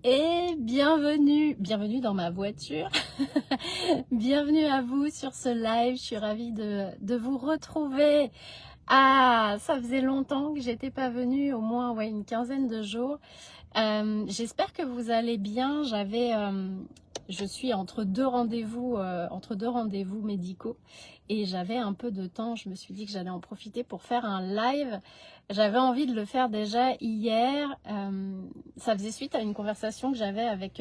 Et bienvenue dans ma voiture. Bienvenue à vous sur ce live. Je suis ravie de vous retrouver. Ah, ça faisait longtemps que j'étais pas venue, au moins une quinzaine de jours. J'espère que vous allez bien. Je suis entre deux rendez-vous médicaux et j'avais un peu de temps. Je me suis dit que j'allais en profiter pour faire un live. J'avais envie de le faire déjà hier. Ça faisait suite à une conversation que j'avais avec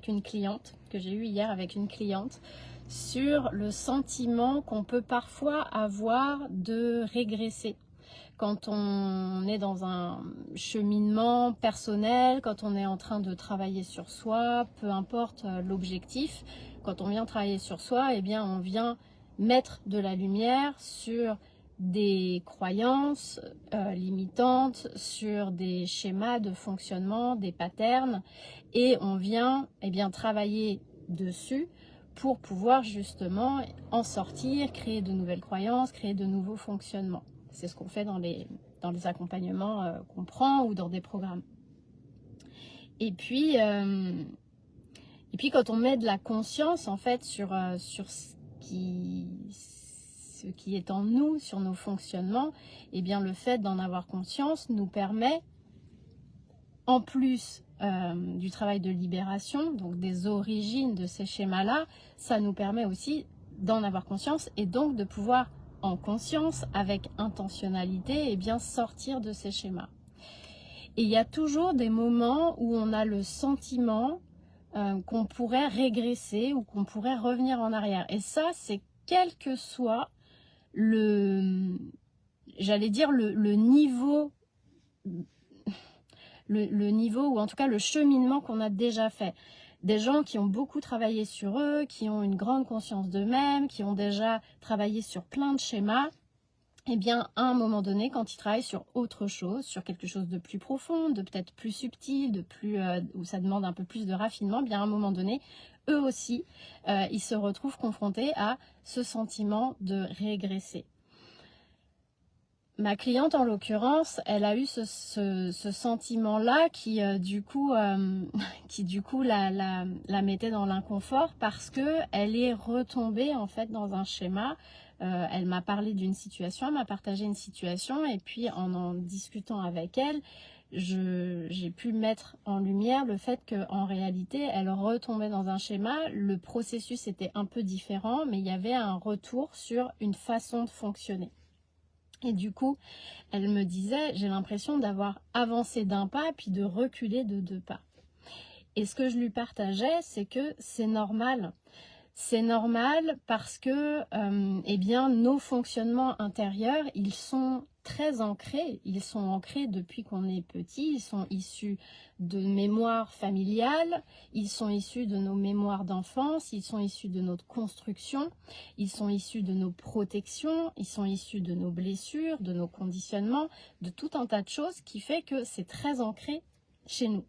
une cliente, que j'ai eue hier avec une cliente, sur le sentiment qu'on peut parfois avoir de régresser. Quand on est dans un cheminement personnel, quand on est en train de travailler sur soi, peu importe l'objectif, quand on vient travailler sur soi, eh bien on vient mettre de la lumière sur des croyances limitantes, sur des schémas de fonctionnement, des patterns, et on vient travailler dessus pour pouvoir justement en sortir, créer de nouvelles croyances, créer de nouveaux fonctionnements. C'est ce qu'on fait dans les accompagnements qu'on prend ou dans des programmes. Et puis quand on met de la conscience en fait sur ce qui est en nous, sur nos fonctionnements, et bien le fait d'en avoir conscience nous permet, en plus du travail de libération, donc des origines de ces schémas-là, ça nous permet aussi d'en avoir conscience et donc de pouvoir en conscience, avec intentionnalité, et bien sortir de ces schémas. Et il y a toujours des moments où on a le sentiment qu'on pourrait régresser ou qu'on pourrait revenir en arrière. Et ça, c'est quel que soit le niveau, le niveau, ou en tout cas le cheminement qu'on a déjà fait. Des gens qui ont beaucoup travaillé sur eux, qui ont une grande conscience d'eux-mêmes, qui ont déjà travaillé sur plein de schémas, et bien à un moment donné, quand ils travaillent sur autre chose, sur quelque chose de plus profond, de peut-être plus subtil, où ça demande un peu plus de raffinement, bien à un moment donné, eux aussi, ils se retrouvent confrontés à ce sentiment de régresser. Ma cliente, en l'occurrence, elle a eu ce sentiment-là qui, du coup, la mettait dans l'inconfort parce qu'elle est retombée, en fait, dans un schéma. Elle m'a parlé d'une situation, elle m'a partagé une situation, et puis en discutant avec elle, j'ai pu mettre en lumière le fait qu'en réalité, elle retombait dans un schéma. Le processus était un peu différent, mais il y avait un retour sur une façon de fonctionner. Et du coup, elle me disait, j'ai l'impression d'avoir avancé d'un pas puis de reculer de 2 pas. Et ce que je lui partageais, c'est que c'est normal. C'est normal parce que nos fonctionnements intérieurs, ils sont très ancrés. Ils sont ancrés depuis qu'on est petit. Ils sont issus de mémoires familiales. Ils sont issus de nos mémoires d'enfance. Ils sont issus de notre construction. Ils sont issus de nos protections. Ils sont issus de nos blessures, de nos conditionnements, de tout un tas de choses qui fait que c'est très ancré chez nous.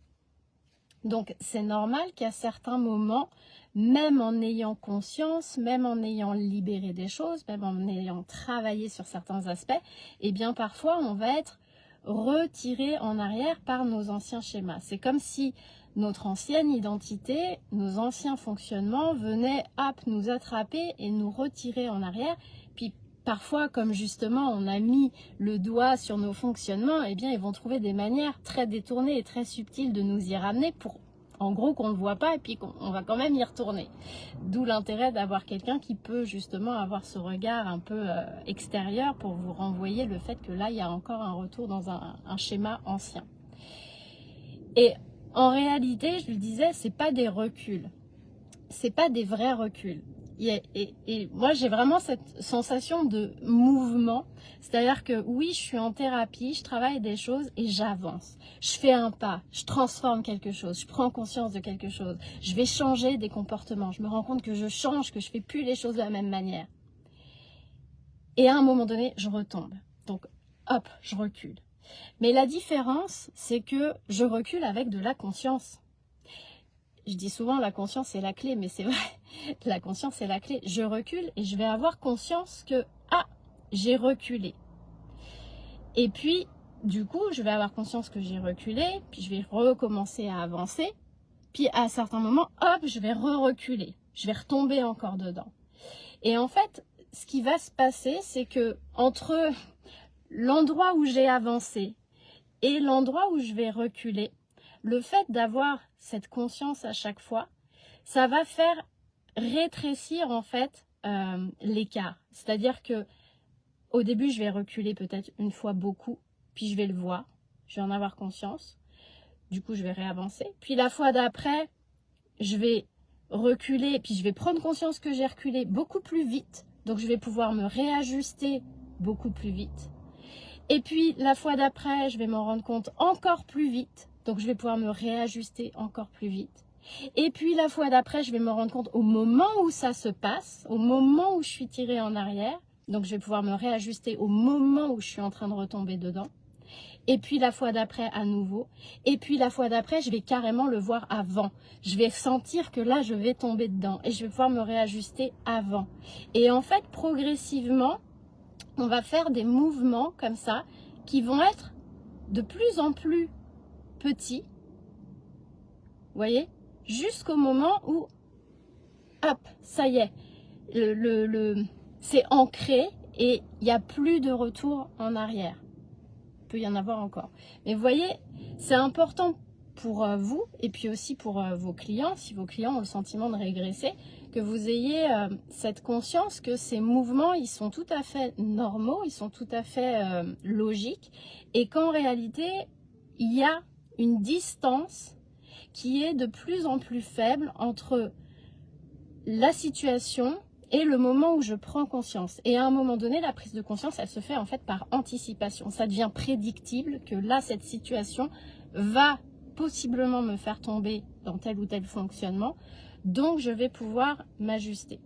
Donc c'est normal qu'à certains moments, même en ayant conscience, même en ayant libéré des choses, même en ayant travaillé sur certains aspects, eh bien parfois on va être retiré en arrière par nos anciens schémas. C'est comme si notre ancienne identité, nos anciens fonctionnements venaient nous attraper et nous retirer en arrière. Puis parfois, comme justement on a mis le doigt sur nos fonctionnements, eh bien ils vont trouver des manières très détournées et très subtiles de nous y ramener pour, en gros, qu'on ne voit pas et puis qu'on va quand même y retourner. D'où l'intérêt d'avoir quelqu'un qui peut justement avoir ce regard un peu extérieur pour vous renvoyer le fait que là, il y a encore un retour dans un schéma ancien. Et en réalité, je lui disais, c'est pas des reculs. C'est pas des vrais reculs. Et moi, j'ai vraiment cette sensation de mouvement. C'est-à-dire que oui, je suis en thérapie, je travaille des choses et j'avance. Je fais un pas, je transforme quelque chose, je prends conscience de quelque chose. Je vais changer des comportements. Je me rends compte que je change, que je fais plus les choses de la même manière. Et à un moment donné, je retombe. Donc, hop, je recule. Mais la différence, c'est que je recule avec de la conscience. Je dis souvent la conscience est la clé, mais c'est vrai, la conscience est la clé. Je recule et je vais avoir conscience que, j'ai reculé. Et puis, du coup, je vais avoir conscience que j'ai reculé, puis je vais recommencer à avancer. Puis à certains moments, hop, je vais reculer. Je vais retomber encore dedans. Et en fait, ce qui va se passer, c'est que entre l'endroit où j'ai avancé et l'endroit où je vais reculer, le fait d'avoir cette conscience à chaque fois, ça va faire rétrécir en fait l'écart. C'est-à-dire que au début, je vais reculer peut-être une fois beaucoup, puis je vais le voir, je vais en avoir conscience. Du coup, je vais réavancer. Puis la fois d'après, je vais reculer, puis je vais prendre conscience que j'ai reculé beaucoup plus vite. Donc, je vais pouvoir me réajuster beaucoup plus vite. Et puis, la fois d'après, je vais m'en rendre compte encore plus vite. Donc, je vais pouvoir me réajuster encore plus vite. Et puis, la fois d'après, je vais me rendre compte au moment où ça se passe, au moment où je suis tirée en arrière. Donc, je vais pouvoir me réajuster au moment où je suis en train de retomber dedans. Et puis la fois d'après à nouveau. Et puis la fois d'après, je vais carrément le voir avant. Je vais sentir que là, je vais tomber dedans. Et je vais pouvoir me réajuster avant. Et en fait, progressivement, on va faire des mouvements comme ça qui vont être de plus en plus petits. Vous voyez? Jusqu'au moment où, hop, ça y est. C'est ancré et il n'y a plus de retour en arrière. Peut y en avoir encore. Mais vous voyez, c'est important pour vous et puis aussi pour vos clients, si vos clients ont le sentiment de régresser, que vous ayez cette conscience que ces mouvements, ils sont tout à fait normaux, ils sont tout à fait logiques et qu'en réalité, il y a une distance qui est de plus en plus faible entre la situation et le moment où je prends conscience. Et à un moment donné, la prise de conscience, elle se fait en fait par anticipation. Ça devient prédictible que là, cette situation va possiblement me faire tomber dans tel ou tel fonctionnement. Donc, je vais pouvoir m'ajuster.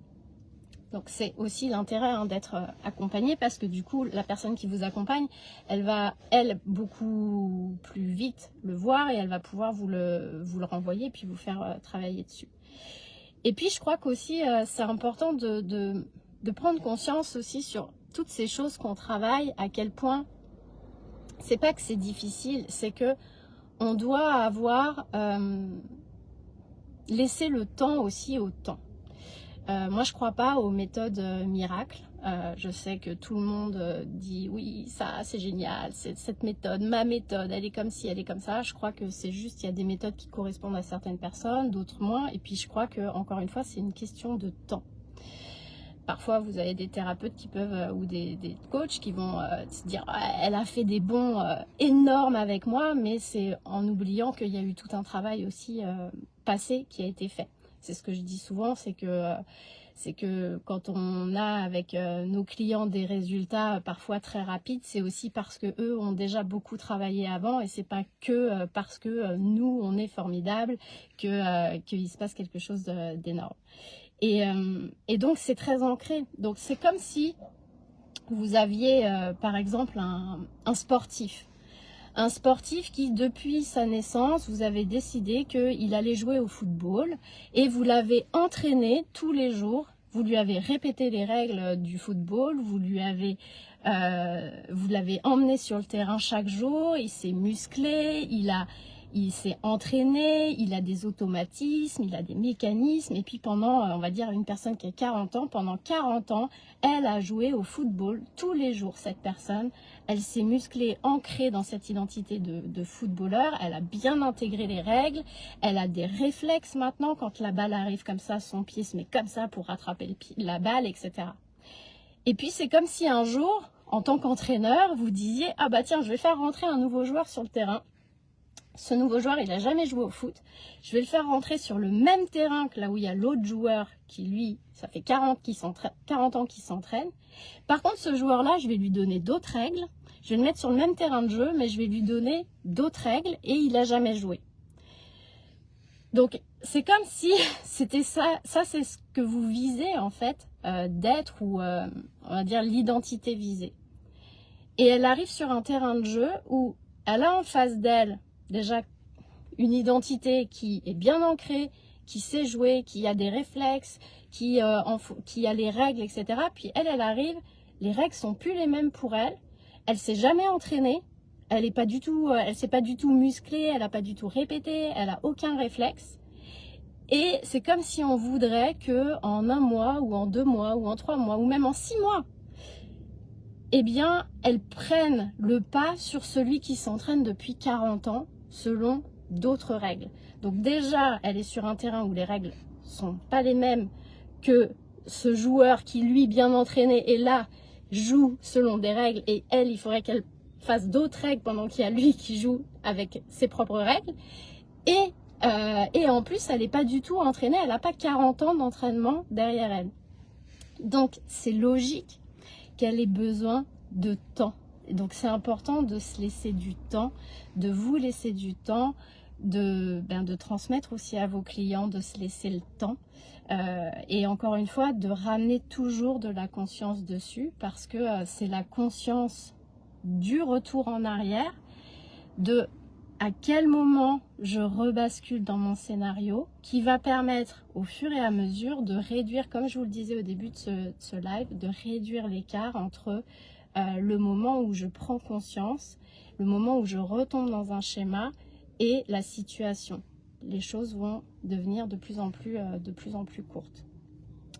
Donc, c'est aussi l'intérêt d'être accompagné parce que du coup, la personne qui vous accompagne, elle va, elle, beaucoup plus vite le voir et elle va pouvoir vous le renvoyer puis vous faire travailler dessus. Et puis, je crois qu'aussi, c'est important de prendre conscience aussi sur toutes ces choses qu'on travaille, à quel point, c'est pas que c'est difficile, c'est que on doit avoir laissé le temps aussi au temps. Moi, je crois pas aux méthodes miracles. Je sais que tout le monde dit oui, ça c'est génial, cette méthode, ma méthode, elle est comme ci, elle est comme ça. Je crois que c'est juste, il y a des méthodes qui correspondent à certaines personnes, d'autres moins. Et puis je crois que encore une fois, c'est une question de temps. Parfois, vous avez des thérapeutes qui peuvent ou des coachs qui vont se dire elle a fait des bons énormes avec moi, mais c'est en oubliant qu'il y a eu tout un travail aussi passé qui a été fait. C'est ce que je dis souvent, c'est que quand on a avec nos clients des résultats parfois très rapides, c'est aussi parce que eux ont déjà beaucoup travaillé avant et c'est pas que parce que nous on est formidable qu'il se passe quelque chose d'énorme. Et donc c'est très ancré. Donc c'est comme si vous aviez par exemple un sportif. Un sportif qui, depuis sa naissance, vous avez décidé qu'il allait jouer au football et vous l'avez entraîné tous les jours. Vous lui avez répété les règles du football, vous l'avez emmené sur le terrain chaque jour, il s'est musclé, il s'est entraîné, il a des automatismes, il a des mécanismes. Et puis pendant, on va dire, une personne qui a 40 ans, pendant 40 ans, elle a joué au football tous les jours, cette personne. Elle s'est musclée, ancrée dans cette identité de footballeur. Elle a bien intégré les règles. Elle a des réflexes maintenant. Quand la balle arrive comme ça, son pied se met comme ça pour rattraper la balle, etc. Et puis c'est comme si un jour, en tant qu'entraîneur, vous disiez « Ah bah tiens, je vais faire rentrer un nouveau joueur sur le terrain. » Ce nouveau joueur, il n'a jamais joué au foot. Je vais le faire rentrer sur le même terrain que là où il y a l'autre joueur qui, lui, ça fait 40 ans qu'il s'entraîne. Par contre, ce joueur-là, je vais lui donner d'autres règles. Je vais le mettre sur le même terrain de jeu, mais je vais lui donner d'autres règles et il n'a jamais joué. Donc, c'est comme si c'était ça. Ça, c'est ce que vous visez, en fait, d'être ou, on va dire, l'identité visée. Et elle arrive sur un terrain de jeu où elle a en face d'elle déjà une identité qui est bien ancrée, qui sait jouer, qui a des réflexes, qui a les règles, etc. Puis elle arrive, les règles sont plus les mêmes pour elle. Elle s'est jamais entraînée, elle s'est pas du tout musclée, elle a pas du tout répété, elle a aucun réflexe. Et c'est comme si on voudrait que en 1 mois, ou en 2 mois, ou en 3 mois, ou même en 6 mois, eh bien, elles prennent le pas sur celui qui s'entraîne depuis 40 ans, selon d'autres règles. Donc déjà, elle est sur un terrain où les règles sont pas les mêmes que ce joueur qui, lui, bien entraîné, est là, joue selon des règles, et elle, il faudrait qu'elle fasse d'autres règles pendant qu'il y a lui qui joue avec ses propres règles. Et en plus, elle n'est pas du tout entraînée, elle n'a pas 40 ans d'entraînement derrière elle. Donc, c'est logique qu'elle ait besoin de temps. Donc, c'est important de se laisser du temps, de vous laisser du temps, de transmettre aussi à vos clients, de se laisser le temps. Et encore une fois, de ramener toujours de la conscience dessus, parce que c'est la conscience du retour en arrière, de à quel moment je rebascule dans mon scénario, qui va permettre au fur et à mesure de réduire, comme je vous le disais au début de ce live, de réduire l'écart entre le moment où je prends conscience, le moment où je retombe dans un schéma et la situation. Les choses vont devenir de plus en plus courtes.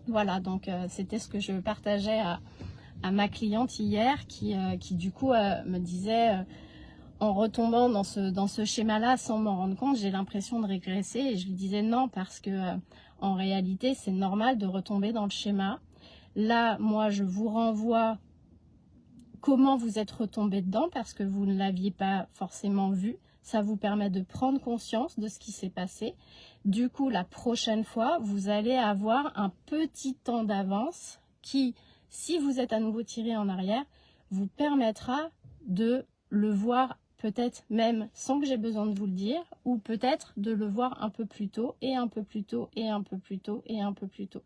Voilà, donc c'était ce que je partageais à ma cliente hier qui du coup me disait... en retombant dans ce schéma-là sans m'en rendre compte, j'ai l'impression de régresser. Et je lui disais non, parce que en réalité, c'est normal de retomber dans le schéma. Là, moi, je vous renvoie comment vous êtes retombé dedans, parce que vous ne l'aviez pas forcément vu. Ça vous permet de prendre conscience de ce qui s'est passé. Du coup, la prochaine fois, vous allez avoir un petit temps d'avance qui, si vous êtes à nouveau tiré en arrière, vous permettra de le voir peut-être même sans que j'ai besoin de vous le dire, ou peut-être de le voir un peu plus tôt, et un peu plus tôt, et un peu plus tôt, et un peu plus tôt.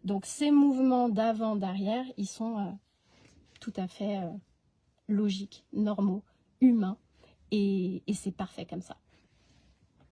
Donc ces mouvements d'avant, d'arrière, ils sont tout à fait logiques, normaux, humains, et c'est parfait comme ça.